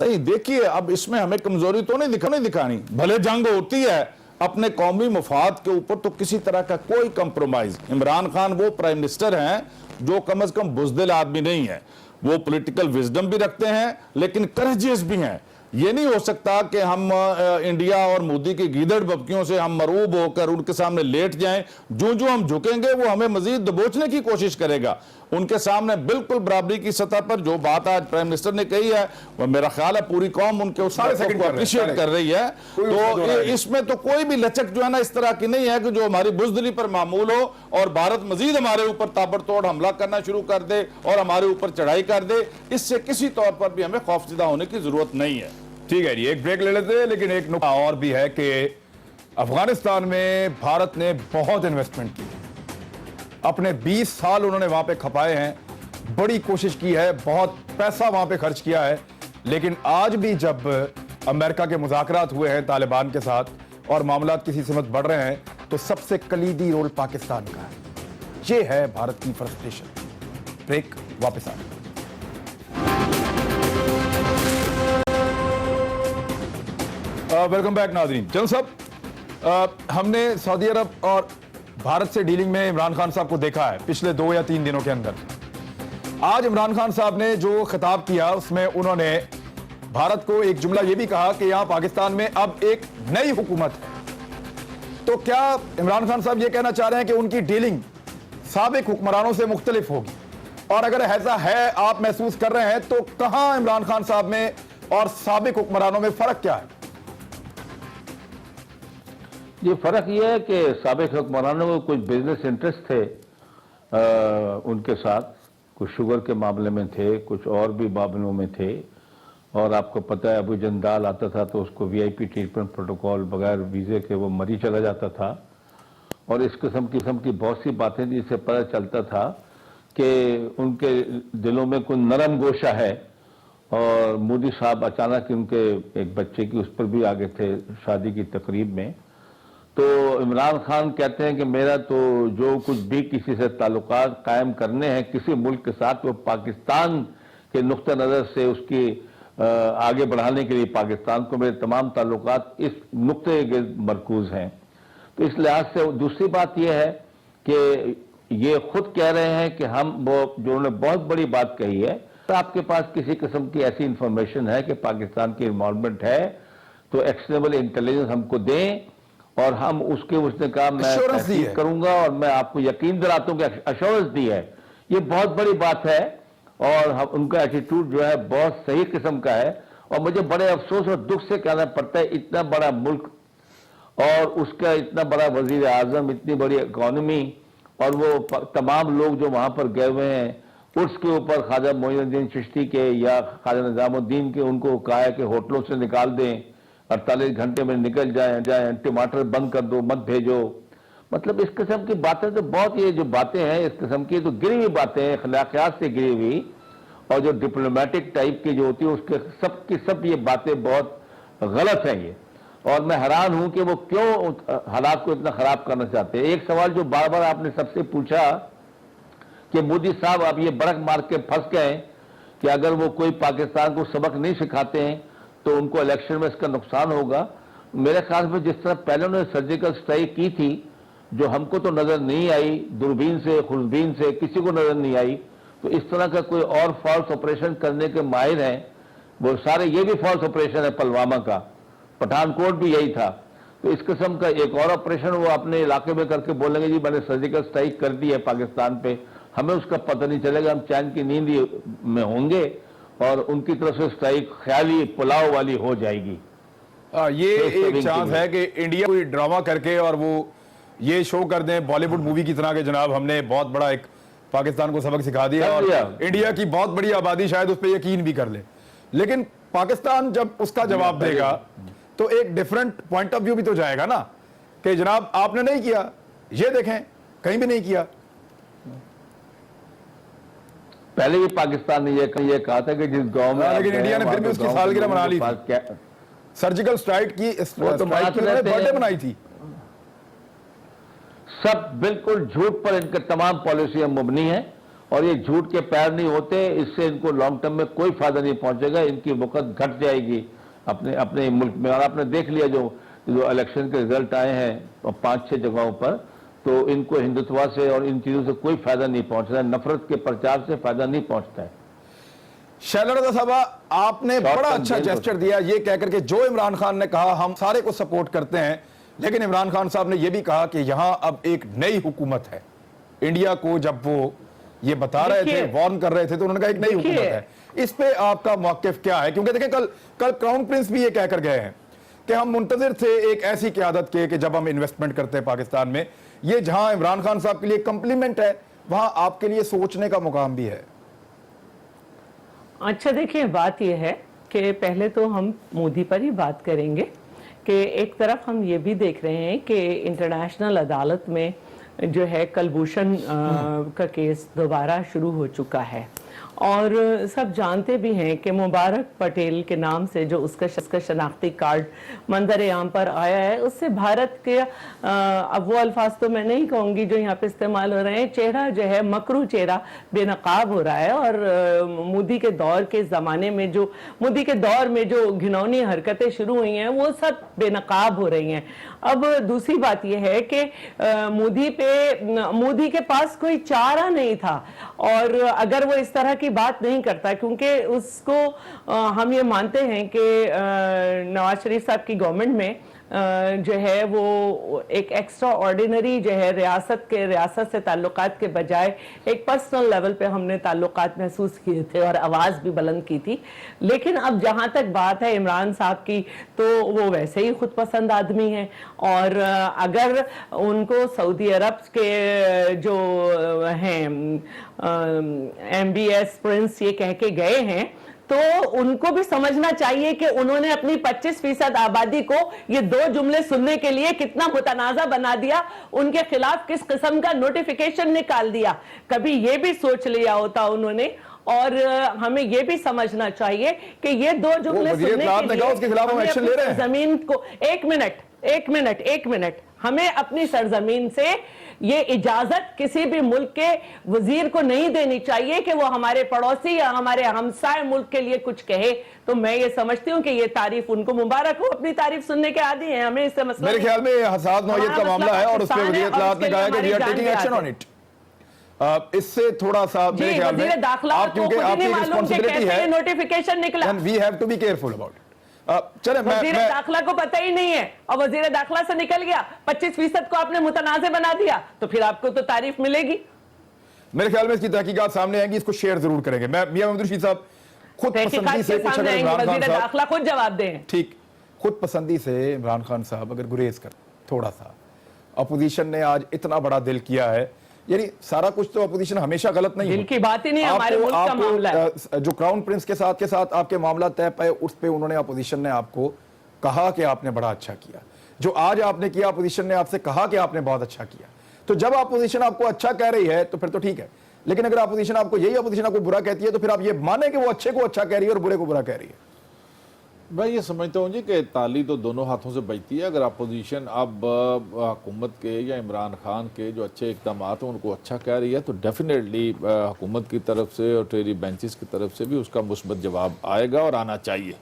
Speaker 7: नहीं, देखिए, अब इसमें हमें कमजोरी तो नहीं दिखानी, भले जंग होती है अपने कौमी मफाद के ऊपर तो किसी तरह का कोई कंप्रोमाइज। इमरान खान वो प्राइम मिनिस्टर हैं जो कम से कम बुज़दिल आदमी नहीं है, वो पॉलिटिकल विजडम भी रखते हैं लेकिन करेजियस भी हैं। ये नहीं हो सकता कि हम इंडिया और मोदी की गीदड़ बबकियों से हम मरूब होकर उनके सामने लेट जाएं। जो हम झुकेंगे वो हमें मजीद दबोचने की कोशिश करेगा। उनके सामने बिल्कुल बराबरी की सतह पर जो बात आज प्राइम मिनिस्टर ने कही है वो मेरा ख्याल है पूरी कौम उनके उस को अप्रिशिएट कर रही है। तो इसमें तो कोई भी लचक जो है ना इस तरह की नहीं है कि जो हमारी बुज़दिली पर मामूल हो और भारत मजीद हमारे ऊपर ताबड़तोड़ हमला करना शुरू कर दे और हमारे ऊपर चढ़ाई कर दे। इससे किसी तौर पर भी हमें खौफजदा होने की जरूरत नहीं है।
Speaker 1: ठीक है जी, एक ब्रेक ले लेते हैं, लेकिन एक नुकता और भी है कि अफगानिस्तान में भारत ने बहुत इन्वेस्टमेंट की, अपने 20 साल उन्होंने वहां पे खपाए हैं, बड़ी कोशिश की है, बहुत पैसा वहां पे खर्च किया है। लेकिन आज भी जब अमेरिका के मुज़ाकरात हुए हैं तालिबान के साथ और मामला किसी सिमत बढ़ रहे हैं तो सबसे कलीदी रोल पाकिस्तान का है। ये है भारत की फ्रस्ट्रेशन। ब्रेक, वापस आ वेलकम बैक नाज़रीन। जनरल साहब, हमने सऊदी अरब और भारत से डीलिंग में इमरान खान साहब को देखा है पिछले 2 या 3 दिनों के अंदर। आज इमरान खान साहब ने जो खिताब किया उसमें उन्होंने भारत को एक जुमला ये भी कहा कि यहां पाकिस्तान में अब एक नई हुकूमत है। तो क्या इमरान खान साहब ये कहना चाह रहे हैं कि उनकी डीलिंग साबिक हुक्मरानों से मुख्तलिफ होगी? और अगर ऐसा है आप महसूस कर रहे हैं तो कहां इमरान खान साहब में और साबिक हुक्मरानों में फर्क क्या है?
Speaker 4: ये फ़र्क ये है कि साबिक हुक्मरानों में कुछ बिजनेस इंटरेस्ट थे उनके साथ, कुछ शुगर के मामले में थे, कुछ और भी मामलों में थे। और आपको पता है अबू जंदाल आता था तो उसको वीआईपी ट्रीटमेंट प्रोटोकॉल बगैर वीज़े के वो मरी चला जाता था। और इस किस्म की बहुत सी बातें जिससे पता चलता था कि उनके दिलों में कोई नरम गोशा है, और मोदी साहब अचानक उनके एक बच्चे की उस पर भी आगे थे शादी की तकरीब में। तो इमरान खान कहते हैं कि मेरा तो जो कुछ भी किसी से ताल्लुकात कायम करने हैं किसी मुल्क के साथ, वो पाकिस्तान के नुक्ता नज़र से उसकी आगे बढ़ाने के लिए पाकिस्तान को मेरे तमाम ताल्लुकात इस नुक्ते के मरकूज हैं। तो इस लिहाज से दूसरी बात यह है कि ये खुद कह रहे हैं कि हम वो जो उन्होंने बहुत बड़ी बात कही है, तो आपके पास किसी किस्म की ऐसी इंफॉर्मेशन है कि पाकिस्तान की इन्वॉल्वमेंट है तो एक्शनेबल इंटेलिजेंस हमको दें, और हम उसने कहा मैं तहकीक करूंगा और मैं आपको यकीन दिलाता हूं कि अश्योरेंस दी है। ये बहुत बड़ी बात है, और उनका एटीट्यूड जो है बहुत सही किस्म का है। और मुझे बड़े अफसोस और दुख से कहना पड़ता है, इतना बड़ा मुल्क और उसका इतना बड़ा वजीर आजम, इतनी बड़ी इकॉनमी, और वो तमाम लोग जो वहां पर गए हुए हैं, उसके ऊपर ख्वाजा मोइनुद्दीन चिश्ती के या ख्वाजा निजामुद्दीन के उनको कहा है कि होटलों से निकाल दें, 48 घंटे में निकल जाए, टमाटर बंद कर दो, मत भेजो। मतलब इस किस्म की बातें तो बहुत, ये जो बातें हैं इस किस्म की तो गिरी हुई बातें हैं, अखलाकियात से गिरी हुई, और जो डिप्लोमेटिक टाइप की जो होती है उसके सब की सब ये बातें बहुत गलत हैं ये। और मैं हैरान हूं कि वो क्यों हालात को इतना खराब करना चाहते हैं। एक सवाल जो बार बार आपने सबसे पूछा कि मोदी साहब अब ये बड़क मार के फंस गए कि अगर वो कोई पाकिस्तान को सबक नहीं सिखाते हैं तो उनको इलेक्शन में इसका नुकसान होगा। मेरे ख्याल में जिस तरह पहले उन्होंने सर्जिकल स्ट्राइक की थी, जो हमको तो नजर नहीं आई, दूरबीन से खुर्दबीन से किसी को नजर नहीं आई, तो इस तरह का कोई और फॉल्स ऑपरेशन करने के माहिर हैं वो सारे। ये भी फॉल्स ऑपरेशन है पुलवामा का, पठानकोट भी यही था। तो इस किस्म का एक और ऑपरेशन वो अपने इलाके में करके बोलेंगे जी मैंने सर्जिकल स्ट्राइक कर दी है पाकिस्तान पे, हमें उसका पता नहीं चलेगा, हम चैन की नींद में होंगे और उनकी तरफ से स्ट्राइक ख्याली पुलाव वाली हो जाएगी।
Speaker 1: ये एक चांस है कि इंडिया कोई ड्रामा करके और वो ये शो कर दें बॉलीवुड मूवी की तरह के जनाब हमने बहुत बड़ा एक पाकिस्तान को सबक सिखा दिया, और इंडिया की बहुत बड़ी आबादी शायद उस पर यकीन भी कर ले। लेकिन पाकिस्तान जब उसका जवाब देगा तो एक डिफरेंट पॉइंट ऑफ व्यू भी तो जाएगा ना कि जनाब आपने नहीं किया, ये देखें कहीं भी नहीं किया।
Speaker 4: पहले भी पाकिस्तान ने ये कहा था कि जिस गांव में,
Speaker 1: लेकिन इंडिया ने फिर भी उसकी सालगिरह मना ली थी, सर्जिकल स्ट्राइक की बर्थडे बनाई थी।
Speaker 4: सब बिल्कुल झूठ पर इनके तमाम पॉलिसियां मुबनी हैं, और ये झूठ के पैर नहीं होते, इससे इनको लॉन्ग टर्म में कोई फायदा नहीं पहुंचेगा, इनकी वक़्त घट जाएगी अपने अपने मुल्क में। और आपने देख लिया जो इलेक्शन के रिजल्ट आए हैं और 5-6 जगहों पर, तो इनको हिंदुत्व से और इन चीजों से कोई फायदा नहीं पहुंचता है, नफरत के प्रचार से फायदा नहीं पहुंचता है।
Speaker 1: शैला रज़ा साहबा, आपने बड़ा अच्छा जेस्चर दिया ये कहकर के जो इमरान खान ने कहा हम सारे को सपोर्ट करते हैं, लेकिन इमरान खान साहब ने यह भी कहा कि यहां अब एक नई हुकूमत है। इंडिया को जब वो ये बता रहे थे, वार्न कर रहे थे, तो उन्होंने कहा एक नई हुकूमत है। इस पे आपका मौक़िफ़ क्या है? क्योंकि देखिए कल क्राउन प्रिंस भी ये कहकर गए हैं कि हम मुंतज़िर थे एक ऐसी क़यादत के कि जब हम इन्वेस्टमेंट करते हैं पाकिस्तान में, ये जहां इमरान खान साहब के लिए कंप्लीमेंट है, वहां आपके लिए सोचने का मुकाम भी है।
Speaker 5: अच्छा देखिए, बात यह है कि पहले तो हम मोदी पर ही बात करेंगे कि एक तरफ हम ये भी देख रहे हैं कि इंटरनेशनल अदालत में जो है कलभूषण का केस दोबारा शुरू हो चुका है, और सब जानते भी हैं कि मुबारक पटेल के नाम से जो उसका शनाख्ती कार्ड मंजर आम पर आया है, उससे भारत के अब वो अल्फाज तो मैं नहीं कहूँगी जो यहाँ पे इस्तेमाल हो रहे हैं, चेहरा जो है मकरू चेहरा बेनकाब हो रहा है। और मोदी के दौर के ज़माने में जो मोदी के दौर में जो घिनौनी हरकतें शुरू हुई हैं वो सब बेनकाब हो रही हैं। अब दूसरी बात यह है कि मोदी के पास कोई चारा नहीं था, और अगर वो इस तरह की बात नहीं करता, क्योंकि उसको हम ये मानते हैं कि नवाज शरीफ साहब की गवर्नमेंट में जो है वो एक एक्स्ट्रा ऑर्डिनरी जो है रियासत से ताल्लुकात के बजाय एक पर्सनल लेवल पे हमने ताल्लुकात महसूस किए थे और आवाज़ भी बुलंद की थी। लेकिन अब जहाँ तक बात है इमरान साहब की, तो वो वैसे ही खुद पसंद आदमी हैं, और अगर उनको सऊदी अरब के जो हैं MBS प्रिंस ये कह के गए हैं, तो उनको भी समझना चाहिए कि उन्होंने अपनी 25% आबादी को ये 2 जुमले सुनने के लिए कितना मुतनाज़ा बना दिया, उनके खिलाफ किस किस्म का नोटिफिकेशन निकाल दिया। कभी ये भी सोच लिया होता उन्होंने। और हमें यह भी समझना चाहिए कि ये 2 जुमले सुनने के लिए
Speaker 1: उसके खिलाफ हम एक्शन ले रहे हैं।
Speaker 5: जमीन को एक मिनट हमें अपनी सरजमीन से ये इजाजत किसी भी मुल्क के वजीर को नहीं देनी चाहिए कि वो हमारे पड़ोसी या हमारे हमसाय मुल्क के लिए कुछ कहे। तो मैं ये समझती हूँ कि ये तारीफ उनको मुबारक हो, अपनी तारीफ सुनने के आदी हैं, हमें इससे मसला
Speaker 1: मेरे ख्याल में हसास नौयत का मामला है और उस पर वज़ीर इत्तलात ने कहा है कि we are taking action on it. इससे थोड़ा सा मेरे ख्याल में आप क्योंकि आपकी रिस्पांसिबिलिटी है,
Speaker 5: नोटिफिकेशन निकला,
Speaker 1: we have to be careful about it. चले
Speaker 5: वजीर दाखिला को पता ही नहीं है और वजीर दाखिला से निकल गया, 25% को आपने मुतनाज़े बना दिया, तो फिर आपको तो तारीफ मिलेगी।
Speaker 1: मेरे ख्याल में इसकी तहकीकात सामने आएंगी, इसको शेयर जरूर करेंगे। मैं मियां महमूद रशीद साहब खुद पसंदी से कुछ अगर इमरान खान साहब
Speaker 5: दाखिला खुद जवाब दें,
Speaker 1: ठीक, खुद पसंदी से इमरान खान साहब अगर गुरेज कर थोड़ा सा, अपोजिशन ने आज इतना बड़ा दिल किया है, यानी सारा कुछ तो अपोजिशन हमेशा गलत नहीं है,
Speaker 5: दिल की बात ही नहीं, हमारे मुल्क का मामला है।
Speaker 1: जो क्राउन प्रिंस के साथ आपके मामला तय पाए, उस पे उन्होंने अपोजिशन ने आपको कहा कि आपने बड़ा अच्छा किया। जो आज आपने किया, अपोजिशन ने आपसे कहा कि आपने बहुत अच्छा किया। तो जब अपोजिशन आपको अच्छा कह रही है तो फिर तो ठीक है, लेकिन अगर अपोजिशन आपको बुरा कहती है तो फिर आप ये माने कि वो अच्छे को अच्छा कह रही है और बुरे को बुरा कह रही है।
Speaker 7: मैं ये समझता हूँ जी कि ताली तो दोनों हाथों से बजती है। अगर अपोजिशन अब हुकूमत के या इमरान खान के जो अच्छे इक़दाम हैं उनको अच्छा कह रही है तो डेफिनेटली हुकूमत की तरफ से और ट्रेरी बेंचेस की तरफ से भी उसका मुस्बत जवाब आएगा और आना चाहिए।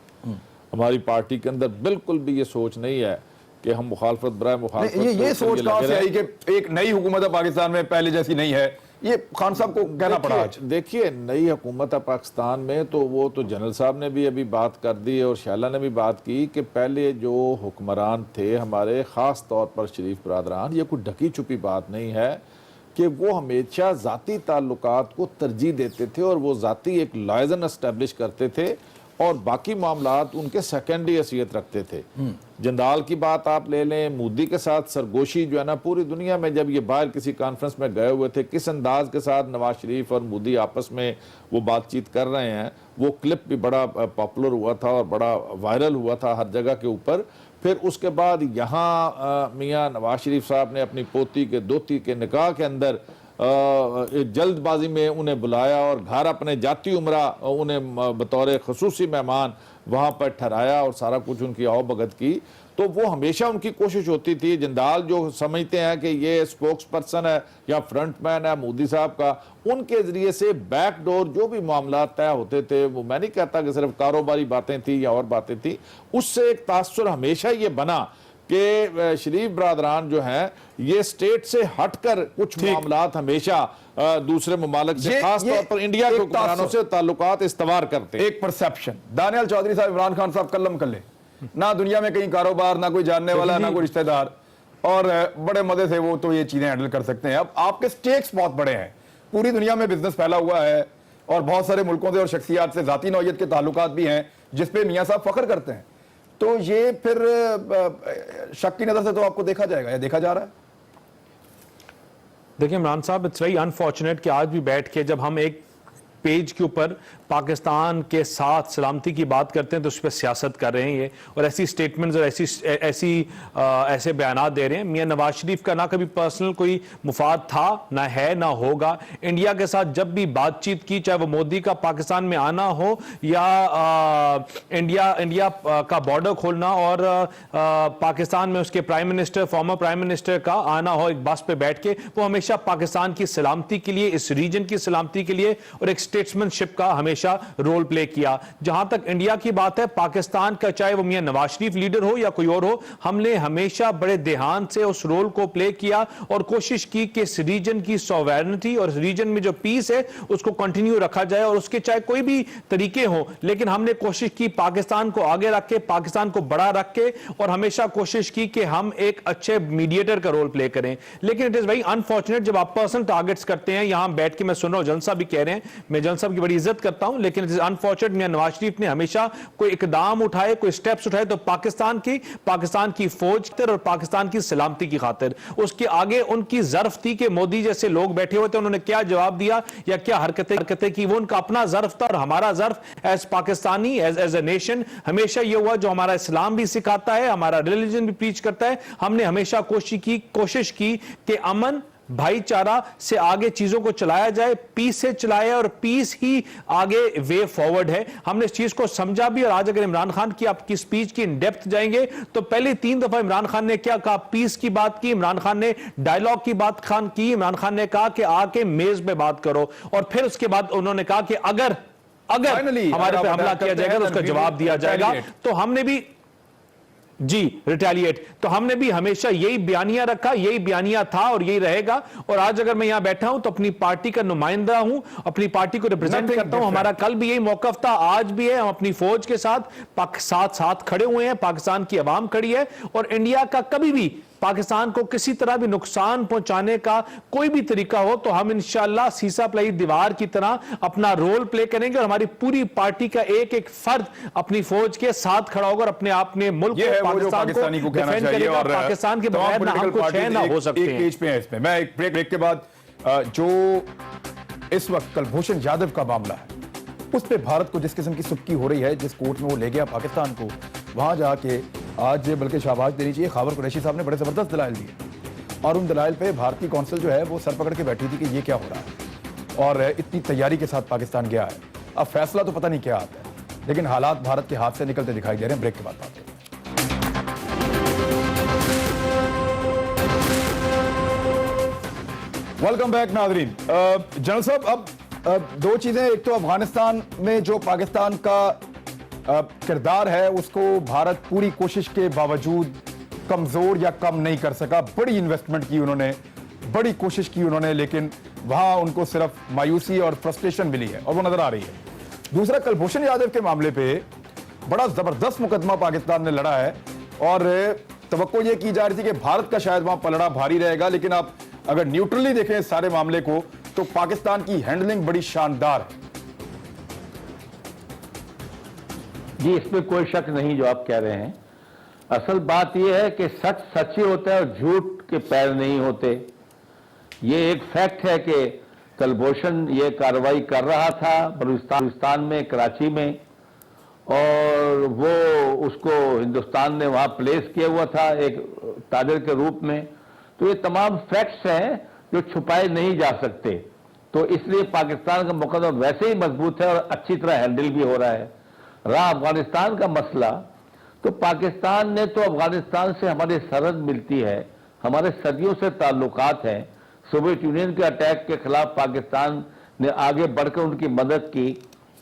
Speaker 7: हमारी पार्टी के अंदर बिल्कुल भी ये सोच नहीं है कि हम मुखालफत बराए मुखालफत,
Speaker 1: ये सोच कहाँ से आई कि एक नई हुकूमत है पाकिस्तान में, पहले जैसी नहीं है, ये खान साहब को कहना पड़ा आज। देखिए
Speaker 7: नई हुकूमत है पाकिस्तान में, तो वो तो जनरल साहब ने भी अभी बात कर दी और शैला ने भी बात की कि पहले जो हुक्मरान थे हमारे, ख़ास तौर पर शरीफ बरादरान, ये कोई ढकी छुपी बात नहीं है कि वो हमेशा ज़ाती ताल्लुकात को तरजीह देते थे और वो ज़ाती एक लाइजन एस्टेब्लिश करते थे और बाकी मामलात उनके सेकेंडरी हैसियत रखते थे। जंदाल की बात आप ले लें, मोदी के साथ सरगोशी जो है ना, पूरी दुनिया में जब ये बाहर किसी कॉन्फ्रेंस में गए हुए थे, किस अंदाज के साथ नवाज शरीफ और मोदी आपस में वो बातचीत कर रहे हैं, वो क्लिप भी बड़ा पॉपुलर हुआ था और बड़ा वायरल हुआ था हर जगह के ऊपर। फिर उसके बाद यहाँ मियाँ नवाज शरीफ साहब ने अपनी पोती के दोती के निकाह के अंदर जल्दबाजी में उन्हें बुलाया और घर अपने जाती उमरा उन्हें बतौर खसूसी मेहमान वहाँ पर ठहराया और सारा कुछ उनकी आओ भगत की। तो वो हमेशा उनकी कोशिश होती थी। जंदाल जो समझते हैं कि ये स्पोक्स पर्सन है या फ्रंटमैन है मोदी साहब का, उनके ज़रिए से बैकडोर जो भी मामला तय होते थे, वो मैं नहीं कहता कि सिर्फ कारोबारी बातें थी या और बातें थी, उससे एक तासुर हमेशा ये बना कि शरीफ बरादरान जो हैं ये स्टेट से हटकर कुछ मामलात हमेशा दूसरे ममालिक से, खास तौर पर इंडिया के हुक्मरानों से ताल्लुकात इस्तवार करते हैं।
Speaker 1: एक परसेप्शन, दानियाल चौधरी साहब इमरान खान साहब कल्लम कल्ले, ना दुनिया में कहीं कारोबार, ना कोई जानने वाला, ना कोई रिश्तेदार, और बड़े मजे से वो तो ये चीजें हैंडल कर सकते हैं। अब आपके स्टेक्स बहुत बड़े हैं, पूरी दुनिया में बिजनेस फैला हुआ है और बहुत सारे मुल्कों से और शख्सियात से ज़ाती नौयत के ताल्लुकात भी हैं जिसपे मियाँ साहब फख्र करते हैं। तो ये फिर शक की नजर से तो आपको देखा जाएगा या देखा जा रहा है?
Speaker 6: देखिए इमरान साहब, इट्स वेरी अनफॉर्चुनेट कि आज भी बैठ के जब हम एक पेज के ऊपर पाकिस्तान के साथ सलामती की बात करते हैं तो उस पर सियासत कर रहे हैं ये, और ऐसी स्टेटमेंट्स और ऐसे बयानात दे रहे हैं। मियां नवाज शरीफ का ना कभी पर्सनल कोई मुफाद था, ना है, ना होगा। इंडिया के साथ जब भी बातचीत की, चाहे वो मोदी का पाकिस्तान में आना हो या इंडिया का बॉर्डर खोलना और पाकिस्तान में उसके prime minister, former prime minister का आना हो एक बस पे बैठ के, वो हमेशा पाकिस्तान की सलामती के लिए, इस रीजन की सलामती के लिए और एक स्टेट्समैनशिप का हमेशा रोल प्ले किया। जहां तक इंडिया की बात है, पाकिस्तान का चाहे वो मियां नवाज शरीफ लीडर हो या कोई और हो, हमने हमेशा बड़े ध्यान से उस रोल को प्ले किया और कोशिश की कि इस रीजन की सॉवरेनिटी और इस रीजन में जो पीस है उसको कंटिन्यू रखा जाए और उसके चाहे कोई भी तरीके हो, लेकिन हमने कोशिश की पाकिस्तान को आगे रख के, पाकिस्तान को बड़ा रख के, और हमेशा कोशिश की कि हम एक अच्छे मीडिएटर का रोल प्ले करें। लेकिन इट इज वेरी अनफॉर्चुनेट जब आप पर्सनल टारगेट्स करते हैं। यहां बैठ के मैं सुन रहा हूं, जनसा भी कह रहे हैं, मैं जनरल साहब की बड़ी इज्जत करता हूं, लेकिन अनफॉर्चुनेट मियां नवाज शरीफ ने हमेशा कोई इकदाम उठाए, कोई स्टेप्स उठाए तो पाकिस्तान की फौज और पाकिस्तान की सलामती की खातिर, उसके आगे उनकी जर्फ थी कि मोदी जैसे लोग बैठे हुए थे, उन्होंने क्या जवाब दिया या क्या हरकतें की, वो उनका अपना जर्फ था। और हमारा जर्फ as Pakistani as a nation हमेशा यह हुआ, जो हमारा इस्लाम भी सिखाता है, हमारा रिलीजन भी प्रीच करता है, हमने हमेशा कोशिश की कि अमन भाईचारा से आगे चीजों को चलाया जाए, पीस से चलाया, और पीस ही आगे वे फॉरवर्ड है। हमने इस चीज को समझा भी। और आज अगर इमरान खान की आपकी स्पीच की इन डेप्थ जाएंगे तो पहले 3 दफा इमरान खान ने क्या कहा, पीस की बात की, इमरान खान ने डायलॉग की बात की, इमरान खान ने कहा कि आके मेज पे बात करो, और फिर उसके बाद उन्होंने कहा कि अगर हमारे पे हमला किया जाएगा तो उसका जवाब दिया जाएगा। तो हमने भी जी रिटेलिएट, तो हमने भी हमेशा यही बयानिया रखा, यही बयानिया था और यही रहेगा। और आज अगर मैं यहां बैठा हूं तो अपनी पार्टी का नुमाइंदा हूं, अपनी पार्टी को रिप्रेजेंट करता हूं। हमारा कल भी यही मौकफ था, आज भी है। हम अपनी फौज के साथ खड़े हुए हैं, पाकिस्तान की आवाम खड़ी है, और इंडिया का कभी भी पाकिस्तान को किसी तरह भी नुकसान पहुंचाने का कोई भी तरीका हो तो हम इंशाअल्लाह सीसा प्लाई दीवार की तरह अपना रोल प्ले करेंगे, और हमारी पूरी पार्टी का एक एक फर्द अपनी फौज के साथ खड़ा होगा और अपने मुल्क को, पाकिस्तान को डिफेंड करेगा। और पाकिस्तान के बगैर ना हम कुछ है ना हो सकते हैं।
Speaker 1: पे हैं इसमें मैं एक ब्रेक के बाद जो इस वक्त कुलभूषण यादव का मामला है उस पे भारत को जिस किस्म की सुबकी हो रही है, जिस कोर्ट में वो ले गया पाकिस्तान को, वहां जाके आज बल्कि शाबाश देनी चाहिए, खाबर कुरैशी साहब ने बड़े जबरदस्त दलाइल दिए, और उन दलाइल पे भारतीय कौंसिल जो है वो सर पकड़ के बैठी थी कि ये क्या हो रहा है, और इतनी तैयारी के साथ पाकिस्तान गया है। अब फैसला तो पता नहीं क्या आता है, लेकिन हालात भारत के हाथ से निकलते दिखाई दे रहे हैं। ब्रेक के बाद बात करें। वेलकम बैक नाजरीन। जनरल साहब, अब दो चीजें, एक तो अफगानिस्तान में जो पाकिस्तान का किरदार है उसको भारत पूरी कोशिश के बावजूद कमजोर या कम नहीं कर सका। बड़ी इन्वेस्टमेंट की उन्होंने, बड़ी कोशिश की उन्होंने, लेकिन वहां उनको सिर्फ मायूसी और फ्रस्ट्रेशन मिली है और वो नजर आ रही है। दूसरा, कुलभूषण यादव के मामले पे बड़ा जबरदस्त मुकदमा पाकिस्तान ने लड़ा है, और तवक्को ये की जा रही थी कि भारत का शायद वहां पलड़ा भारी रहेगा, लेकिन आप अगर न्यूट्रली देखें इस सारे मामले को तो पाकिस्तान की हैंडलिंग बड़ी शानदार है।
Speaker 4: जी, इसमें कोई शक नहीं जो आप कह रहे हैं। असल बात यह है कि सच सच ही होता है और झूठ के पैर नहीं होते। ये एक फैक्ट है कि कुलभूषण ये कार्रवाई कर रहा था बलूचिस्तान में, कराची में, और वो उसको हिंदुस्तान ने वहां प्लेस किया हुआ था एक ताजर के रूप में। तो ये तमाम फैक्ट्स हैं जो छुपाए नहीं जा सकते। तो इसलिए पाकिस्तान का मुकदमा वैसे ही मजबूत है और अच्छी तरह हैंडल भी हो रहा है। रहा अफगानिस्तान का मसला, तो पाकिस्तान ने तो अफगानिस्तान से हमारी सरहद मिलती है, हमारे सदियों से ताल्लुकात हैं। सोवियत यूनियन के अटैक के खिलाफ पाकिस्तान ने आगे बढ़कर उनकी मदद की।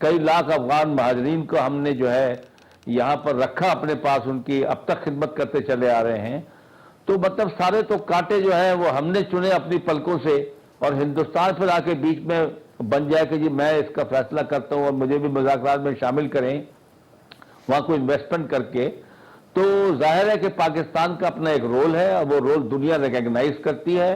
Speaker 4: कई लाख अफगान महाजरीन को हमने जो है यहाँ पर रखा अपने पास, उनकी अब तक खिदमत करते चले आ रहे हैं। तो मतलब सारे तो कांटे जो है वो हमने चुने अपनी पलकों से, और हिंदुस्तान फिर आके बीच में बन जाए कि जी मैं इसका फैसला करता हूं और मुझे भी मुज़ाकरात में शामिल करें, वहां कोई इन्वेस्टमेंट करके। तो जाहिर है कि पाकिस्तान का अपना एक रोल है और वो रोल दुनिया रिकॉग्नाइज करती है।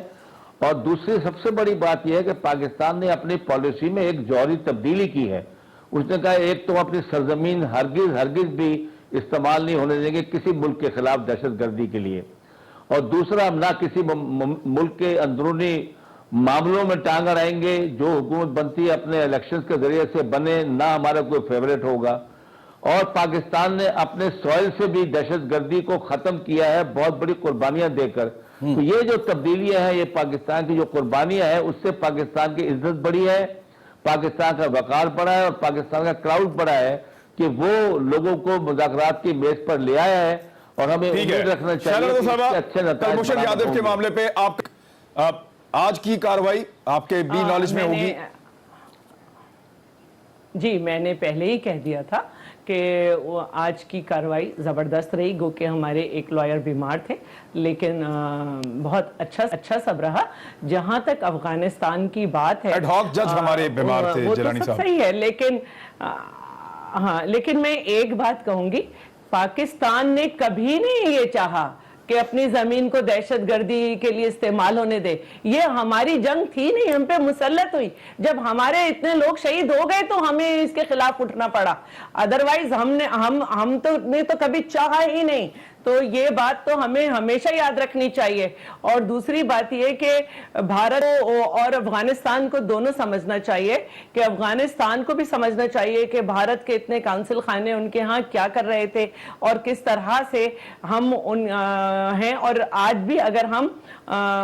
Speaker 4: और दूसरी सबसे बड़ी बात यह है कि पाकिस्तान ने अपनी पॉलिसी में एक जौहरी तब्दीली की है। उसने कहा एक तो अपनी सरजमीन हरगिज भी इस्तेमाल नहीं होने देंगे किसी मुल्क के खिलाफ दहशतगर्दी के लिए, और दूसरा हम ना किसी मुल्क के अंदरूनी मामलों में टांग अड़ाएंगे। जो हुकूमत बनती है अपने इलेक्शंस के जरिए से बने, ना हमारा कोई फेवरेट होगा। और पाकिस्तान ने अपने सॉइल से भी दहशतगर्दी को खत्म किया है बहुत बड़ी कुर्बानियां देकर। तो ये जो तब्दीलियां हैं, ये पाकिस्तान की जो कुर्बानियां हैं, उससे पाकिस्तान की इज्जत बढ़ी है, पाकिस्तान का वकार बढ़ा है और पाकिस्तान का क्राउड बढ़ा है कि वो लोगों को मुज़ाकरात की मेज पर ले आया है। और हमें उम्मीद रखना चाहिए कि अच्छे
Speaker 1: कुलभूषण यादव के मामले पे आप आज की कार्रवाई आपके भी नॉलेज में होगी?
Speaker 5: जी, मैंने पहले ही कह दिया था कि आज की कार्रवाई ज़बरदस्त रही। गो कि हमारे एक लॉयर बीमार थे, लेकिन बहुत अच्छा सब रहा। जहां तक अफगानिस्तान की बात है,
Speaker 1: एड हॉक जज हमारे बीमार थे,
Speaker 5: वो
Speaker 1: जिलानी
Speaker 5: तो
Speaker 1: साहब।
Speaker 5: सही है, लेकिन हाँ, लेकिन मैं एक बात कहूंगी, पाकिस्तान ने कभी नहीं ये चाहा कि अपनी जमीन को दहशतगर्दी के लिए इस्तेमाल होने दे। ये हमारी जंग थी नहीं, हम पे मुसल्लत हुई। जब हमारे इतने लोग शहीद हो गए तो हमें इसके खिलाफ उठना पड़ा, अदरवाइज हम तो कभी चाहा ही नहीं। तो ये बात तो हमें हमेशा याद रखनी चाहिए। और दूसरी बात ये कि भारत और अफगानिस्तान को दोनों समझना चाहिए कि अफगानिस्तान को भी समझना चाहिए कि भारत के इतने काउंसिल खाने उनके यहाँ क्या कर रहे थे और किस तरह से हम हैं। और आज भी अगर हम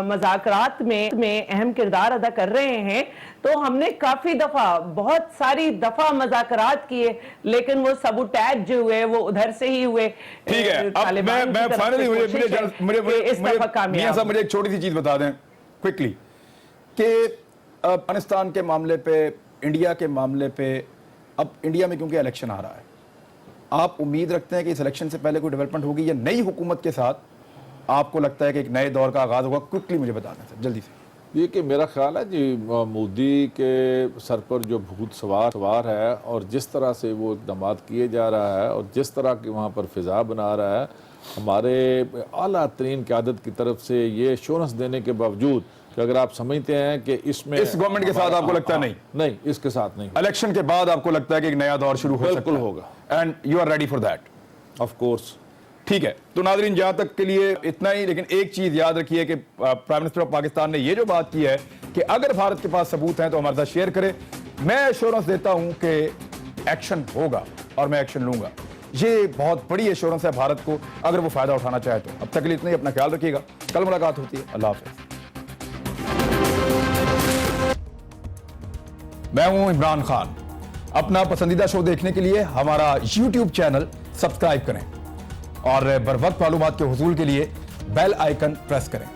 Speaker 5: मज़ाकरात में अहम किरदार अदा कर रहे हैं तो हमने काफी दफा, बहुत सारी दफा मज़ाकरात किए, लेकिन वो सबूटैज जो हुए वो उधर से ही हुए।
Speaker 1: ठीक है, अब मैं फाइनली मुझे एक छोटी सी चीज बता दें क्विकली कि अफगानिस्तान के मामले पे, इंडिया के मामले पे, अब इंडिया में क्योंकि इलेक्शन आ रहा है, आप उम्मीद रखते हैं कि इस इलेक्शन से पहले कोई डेवलपमेंट होगी या नई हुकूमत के साथ आपको लगता है कि एक नए दौर का आगाज होगा? क्विकली मुझे बता दें सर, जल्दी से।
Speaker 7: ये कि मेरा ख्याल है जी, मोदी के सर पर जो भूत सवार है और जिस तरह से वो इक़दाम किए जा रहा है और जिस तरह की वहाँ पर फिज़ा बना रहा है, हमारे आला तरीन क़यादत की तरफ से ये एश्योरेंस देने के बावजूद कि अगर आप समझते हैं कि इसमें
Speaker 1: इस गवर्नमेंट के साथ आपको लगता है
Speaker 7: नहीं, इसके साथ नहीं,
Speaker 1: इलेक्शन के बाद आपको लगता है कि एक नया दौर शुरू हो सकता है?
Speaker 7: बिल्कुल होगा,
Speaker 1: and you are ready for that?
Speaker 7: Of course.
Speaker 1: ठीक है, तो नाज़रीन जहां तक के लिए इतना ही, लेकिन एक चीज याद रखिए कि प्राइम मिनिस्टर ऑफ पाकिस्तान ने ये जो बात की है कि अगर भारत के पास सबूत हैं तो हमारे साथ शेयर करें। मैं एश्योरेंस देता हूं कि एक्शन होगा और मैं एक्शन लूंगा। ये बहुत बड़ी एश्योरेंस है भारत को, अगर वो फायदा उठाना चाहे तो। अब तक के लिए इतना ही, अपना ख्याल रखिएगा, कल मुलाकात होती है, अल्लाह हाफिज। मैं हूं इमरान खान। अपना पसंदीदा शो देखने के लिए हमारा YouTube चैनल सब्सक्राइब करें और बर वक्त मालूमात के हुसूल के लिए बेल आइकन प्रेस करें।